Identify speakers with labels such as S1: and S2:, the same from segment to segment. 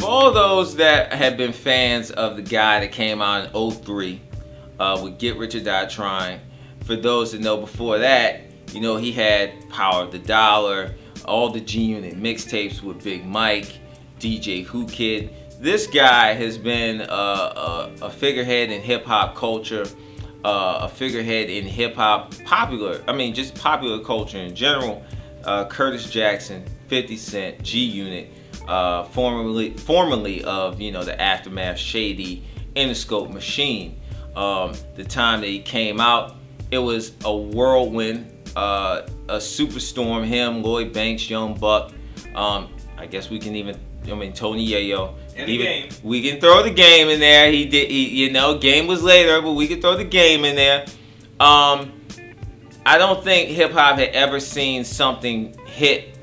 S1: For all those that have been fans of the guy that came out in '03 with Get Rich or Die Trying, for those that know before that, you know, he had Power of the Dollar, all the G-Unit mixtapes with Big Mike, DJ Who Kid. This guy has been a figurehead in hip-hop culture, a figurehead in hip-hop just popular culture in general. Curtis Jackson, 50 Cent, G-Unit, formerly of, you know, the Aftermath, Shady, Interscope Machine. The time that he came out, it was a whirlwind, a superstorm. Him, Lloyd Banks, Young Buck. I guess we can even, Tony Yayo. We can throw the Game in there. You know, Game was later, but we can throw the Game in there. I don't think hip hop had ever seen something hit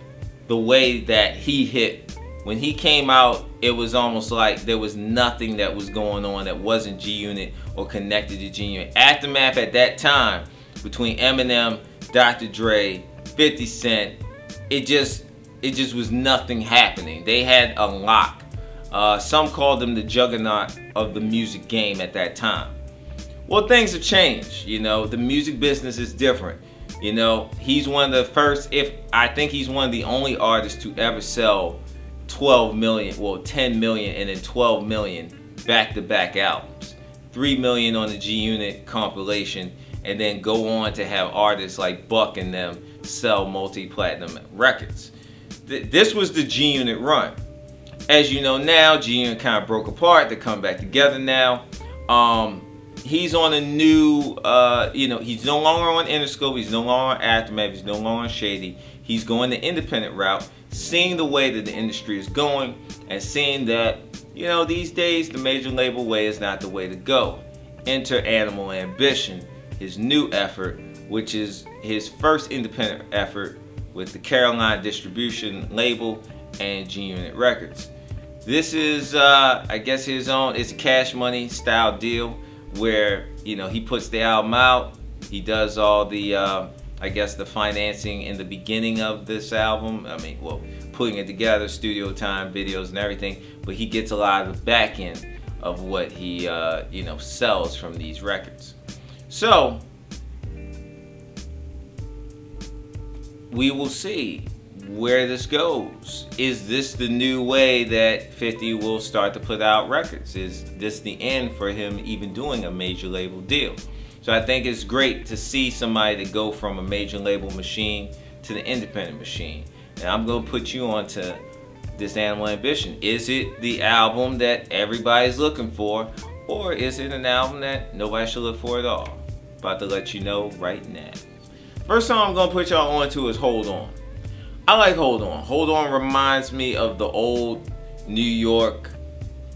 S1: the way that he hit. When he came out, it was almost like there was nothing that was going on that wasn't G-Unit or connected to G-Unit. Aftermath at that time, between Eminem, Dr. Dre, 50 Cent, it just was nothing happening. They had a lock. Some called them the juggernaut of the music game at that time. Well, things have changed. You know, the music business is different. You know, he's one of the first, I think he's one of the only artists to ever sell 12 million, well 10 million and then 12 million back-to-back albums. 3 million on the G-Unit compilation, and then go on to have artists like Buck and them sell multi-platinum records. This was the G-Unit run. As you know now, G-Unit kind of broke apart. They come back together now. He's on a new, you know, he's no longer on Interscope, he's no longer on Aftermath, he's no longer on Shady. He's going the independent route, seeing the way that the industry is going, and seeing that, you know, these days the major label way is not the way to go. Enter Animal Ambition, his new effort, which is his first independent effort with the Caroline Distribution label and G-Unit Records. This is, I guess, his own, it's a Cash Money style deal where, you know, he puts the album out, he does all the, I guess, the financing in the beginning of this album. I mean, well, putting it together, studio time, videos and everything, but he gets a lot of the back end of what he, you know, sells from these records. So, we will see where this goes. Is this the new way that 50 will start to put out records? Is this the end for him even doing a major label deal? So I think it's great to see somebody to go from a major label machine to the independent machine. And I'm going to put you on to this Animal Ambition. Is it the album that everybody's looking for, or is it an album that nobody should look for at all? About to let you know right now. First song I'm going to put y'all on to is Hold On. I like Hold On. Hold On reminds me of the old New York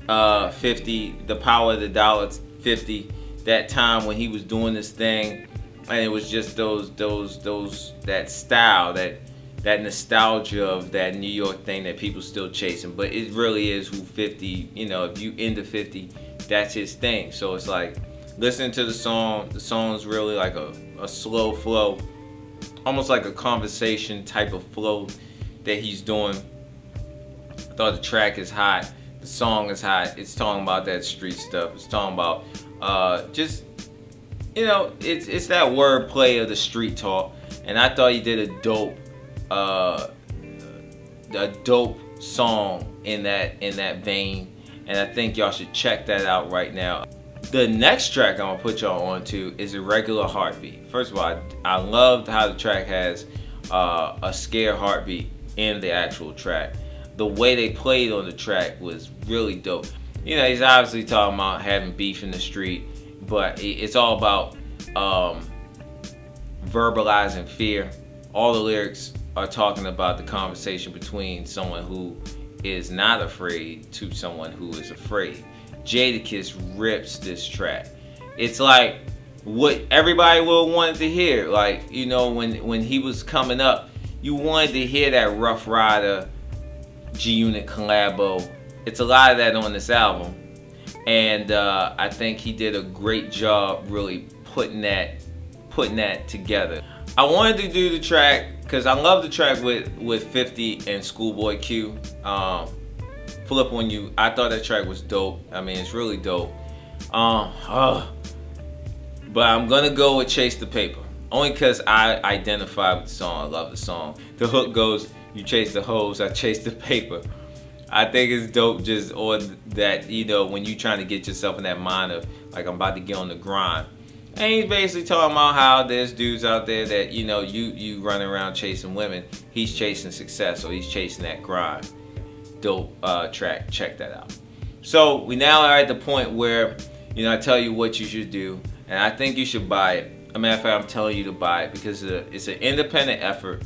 S1: 50, the Power of the Dollar 50, that time when he was doing this thing, and it was just that style, that nostalgia of that New York thing that people still chasing. But it really is who 50, you know, if you into 50, that's his thing. So it's like, listening to the song's really like a slow flow, almost like a conversation type of flow that he's doing. I thought the track is hot, the song is hot. It's talking about that street stuff. It's talking about just, you know, it's that word play of the street talk. And I thought he did a dope song in that vein. And I think y'all should check that out right now. The next track I'm gonna put y'all on to is Irregular Heartbeat. First of all, I loved how the track has a scare heartbeat in the actual track. The way they played on the track was really dope. You know, he's obviously talking about having beef in the street, but it's all about verbalizing fear. All the lyrics are talking about the conversation between someone who is not afraid to someone who is afraid. Jadakiss rips this track. It's like what everybody will want to hear. Like, you know, when he was coming up, you wanted to hear that Rough Rider G-Unit collabo. It's a lot of that on this album, and I think he did a great job really putting that together. I wanted to do the track because I love the track with 50 and Schoolboy Q. flip on you. I thought that track was dope. I mean, it's really dope. But I'm gonna go with Chase the Paper, only because I identify with the song. I love the song. The hook goes, you chase the hoes, I chase the paper. I think it's dope, just on that, you know, when you trying to get yourself in that mind of like, I'm about to get on the grind. And he's basically talking about how there's dudes out there that, you know, you running around chasing women. He's chasing success, or he's chasing that grind. Dope track. Check that out. So we now are at the point where, you know, I tell you what you should do, and I think you should buy it. As a matter of fact, I'm telling you to buy it because it's an independent effort.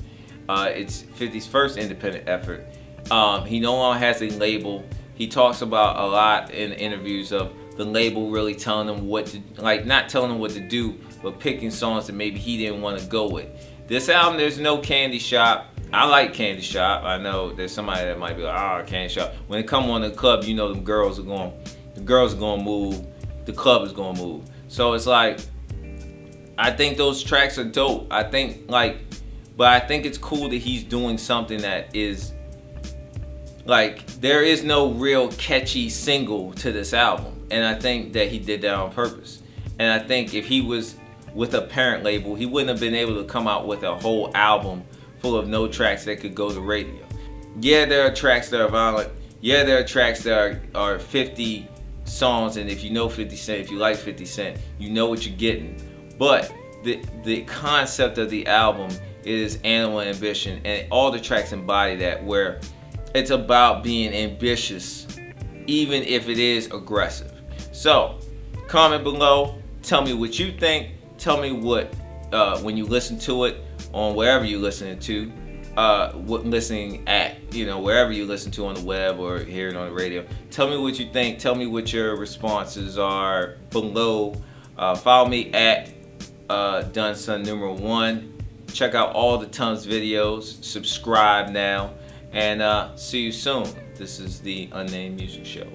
S1: It's 50's first independent effort. He no longer has a label. He talks about a lot in interviews of the label really telling him what to, like, not telling him what to do, but picking songs that maybe he didn't want to go with. This album, there's no Candy Shop. I like Candy Shop. I know there's somebody that might be like, oh, Candy Shop. When it come on the club, you know the girls are going to move. The club is going to move. So it's like, I think those tracks are dope. I think but I think it's cool that he's doing something that is like, there is no real catchy single to this album, and I think that he did that on purpose. And I think if he was with a parent label, he wouldn't have been able to come out with a whole album full of no tracks that could go to radio. Yeah, there are tracks that are violent. Yeah, there are tracks that are 50 songs, and if you know 50 Cent, if you like 50 Cent, you know what you're getting. But the concept of the album is animal ambition, and all the tracks embody that, where it's about being ambitious, even if it is aggressive. So, comment below, tell me what you think. Tell me what, when you listen to it, on wherever you're listening to, what listening at, you know, wherever you listen to on the web or hear it on the radio. Tell me what you think. Tell me what your responses are below. Follow me at DoneSon1. Check out all the Tums videos. Subscribe now. And see you soon. This is the Unnamed Music Show.